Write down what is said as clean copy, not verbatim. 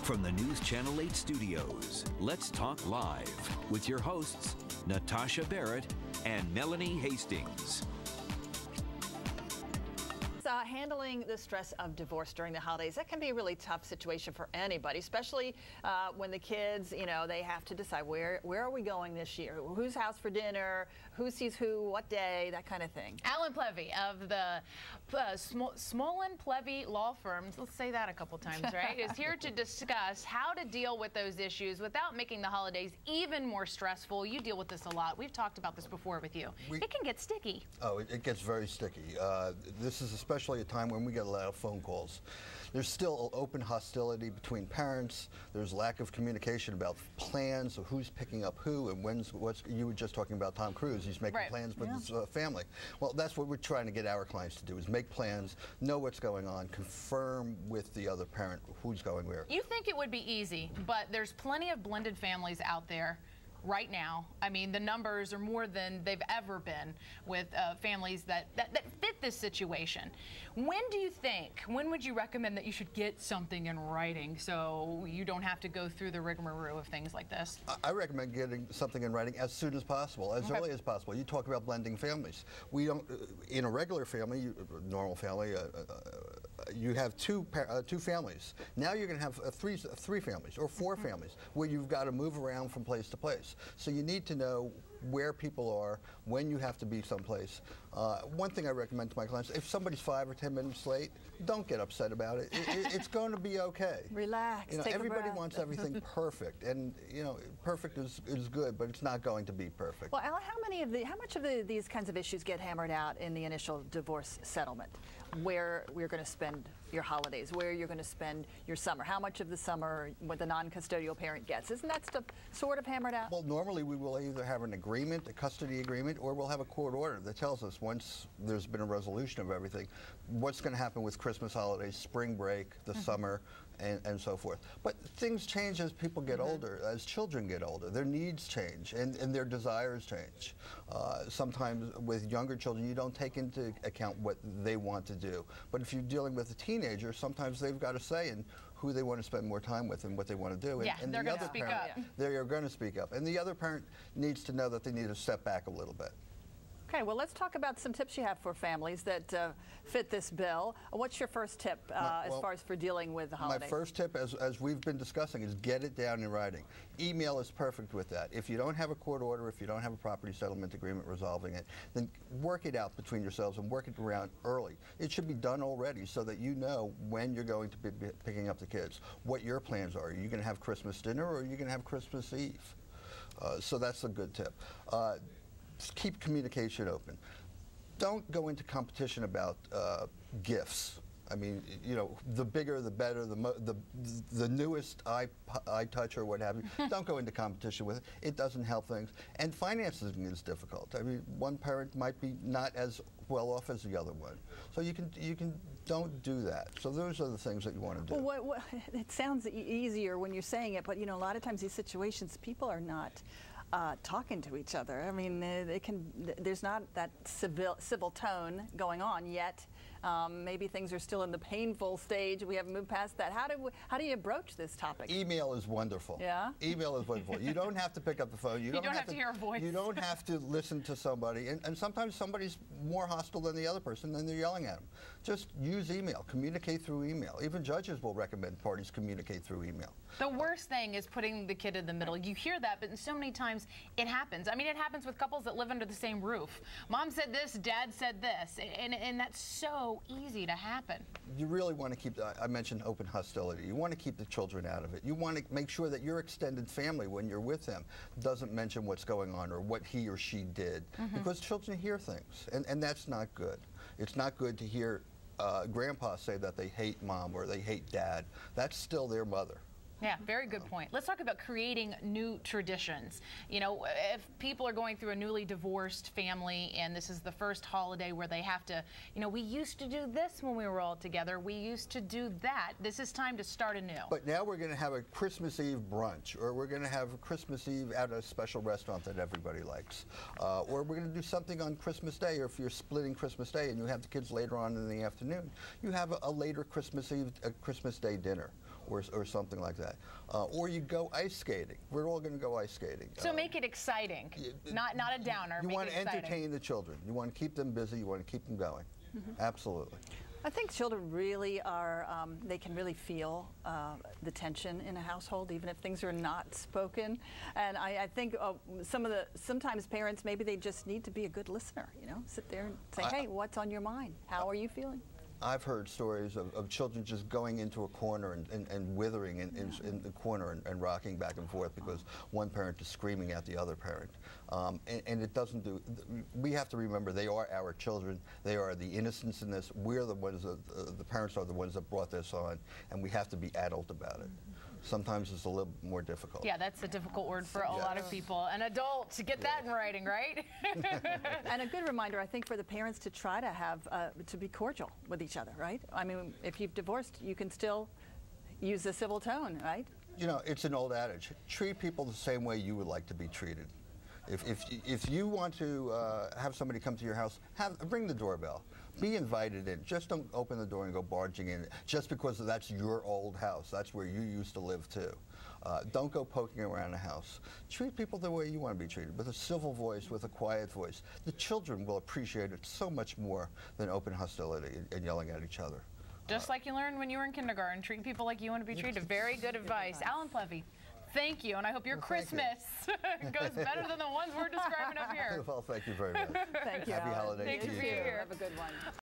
From the News Channel 8 studios, let's talk live with your hosts, Natasha Barrett and Melanie Hastings. Handling the stress of divorce during the holidays, that can be a really tough situation for anybody, especially when the kids, you know, they have to decide where are we going this year, whose house for dinner, who sees who, what day, that kind of thing. Alan Plevy of the Smolin Plevy law firms, let's say that a couple times, right, is here to discuss how to deal with those issues without making the holidays even more stressful. You deal with this a lot. We've talked about this before with you. It can get sticky. Oh, it gets very sticky. This is especially a time when we get a lot of phone calls. There's still open hostility between parents. There's lack of communication about plans of who's picking up who and when's what's. You were just talking about Tom Cruise. He's making plans with his family. Well, that's what we're trying to get our clients to do, is make plans, know what's going on, confirm with the other parent who's going where. You think it would be easy, but there's plenty of blended families out there right now. I mean, the numbers are more than they've ever been with families that fit this situation. When would you recommend that you should get something in writing so you don't have to go through the rigmarole of things like this? I recommend getting something in writing as soon as possible, as early as possible. You talk about blending families. We don't, in a regular family, normal family, you have two families. Now you're going to have three families or four families where you've got to move around from place to place. So you need to know where people are, when you have to be someplace. One thing I recommend to my clients, if somebody's 5 or 10 minutes late, don't get upset about it. It's going to be okay. Relax, you know, take everybody a breath. wants everything perfect, and you know, perfect is good, but it's not going to be perfect. Well, Alan, how much of these kinds of issues get hammered out in the initial divorce settlement? Where we're going to spend your holidays, where you're going to spend your summer, how much of the summer what the non-custodial parent gets. Isn't that stuff sort of hammered out? Well, normally we will either have an agreement, a custody agreement, or we'll have a court order that tells us, once there's been a resolution of everything, what's going to happen with Christmas holidays, spring break, the summer, and so forth. But things change as people get older, as children get older. Their needs change, and their desires change. Sometimes with younger children, you don't take into account what they want to do. But if you're dealing with a teenager, sometimes they've got a say in who they want to spend more time with and what they want to do. Yeah, and they're the going to other speak parent, up. They're going to speak up. And the other parent needs to know that they need to step back a little bit. Okay, well, let's talk about some tips you have for families that fit this bill. What's your first tip as far as for dealing with the holidays? My first tip, as we've been discussing, is get it down in writing. Email is perfect with that. If you don't have a court order, if you don't have a property settlement agreement resolving it, then work it out between yourselves and work it around early. It should be done already so that you know when you're going to be picking up the kids, what your plans are. Are you going to have Christmas dinner, or are you going to have Christmas Eve? So that's a good tip. Keep communication open. Don't go into competition about gifts. I mean, you know, the bigger, the better, the newest iTouch or what have you. Don't go into competition with it. It doesn't help things. And financing is difficult. I mean, one parent might be not as well off as the other one. So you can don't do that. So those are the things that you want to do. Well, it sounds easier when you're saying it, but you know, a lot of times these situations, people are not talking to each other. I mean, there's not that civil tone going on yet. Maybe things are still in the painful stage. We haven't moved past that. How do you broach this topic? Email is wonderful. Yeah? Email is wonderful. You don't have to pick up the phone. You don't have to hear a voice. You don't have to listen to somebody. And sometimes somebody's more hostile than the other person, and they're yelling at them. Just use email. Communicate through email. Even judges will recommend parties communicate through email. The worst thing is putting the kid in the middle. You hear that, but so many times it happens. I mean, it happens with couples that live under the same roof. Mom said this, Dad said this, and that's so easy to happen. You really want to keep, I mentioned open hostility. You want to keep the children out of it. You want to make sure that your extended family, when you're with them, doesn't mention what's going on or what he or she did, because children hear things, and that's not good. It's not good to hear grandpa say that they hate mom or they hate dad. That's still their mother. Yeah, very good point. Let's talk about creating new traditions. You know, if people are going through a newly divorced family and this is the first holiday where they have to, you know, we used to do this when we were all together. We used to do that. This is time to start anew. But now we're going to have a Christmas Eve brunch, or we're going to have a Christmas Eve at a special restaurant that everybody likes. Or we're going to do something on Christmas Day, or if you're splitting Christmas Day and you have the kids later on in the afternoon, you have a later Christmas Eve, a Christmas Day dinner. or something like that. Or you go ice skating. We're all going to go ice skating. So make it exciting, not a downer. You make want it to exciting. entertain the children. You want to keep them busy. You want to keep them going. Absolutely. I think children really are, they can really feel the tension in a household, even if things are not spoken. And I think sometimes parents, maybe they just need to be a good listener, you know, sit there and say, hey, what's on your mind? How are you feeling? I've heard stories of children just going into a corner and withering in the corner and rocking back and forth because one parent is screaming at the other parent. And it doesn't do, we have to remember they are our children. They are the innocents in this. We're the ones, the parents are the ones that brought this on, and we have to be adult about it. Sometimes it's a little more difficult. Yeah, that's a difficult word for a lot of people. An adult, to get that in writing, right? And a good reminder, I think, for the parents to try to have, to be cordial with each other, right? I mean, if you've divorced, you can still use the civil tone, right? You know, it's an old adage. Treat people the same way you would like to be treated. If you want to have somebody come to your house, ring the doorbell. Be invited in. Just don't open the door and go barging in just because that's your old house. That's where you used to live too. Don't go poking around the house. Treat people the way you want to be treated, with a civil voice, with a quiet voice. The children will appreciate it so much more than open hostility and yelling at each other. Just like you learned when you were in kindergarten, treat people like you want to be treated. Very good advice. Alan Plevy, thank you, and I hope your Christmas goes better than the ones we're describing up here. Well, thank you very much. Thank you, Happy Alan. holidays Thank to you you. for being here. Have a good one.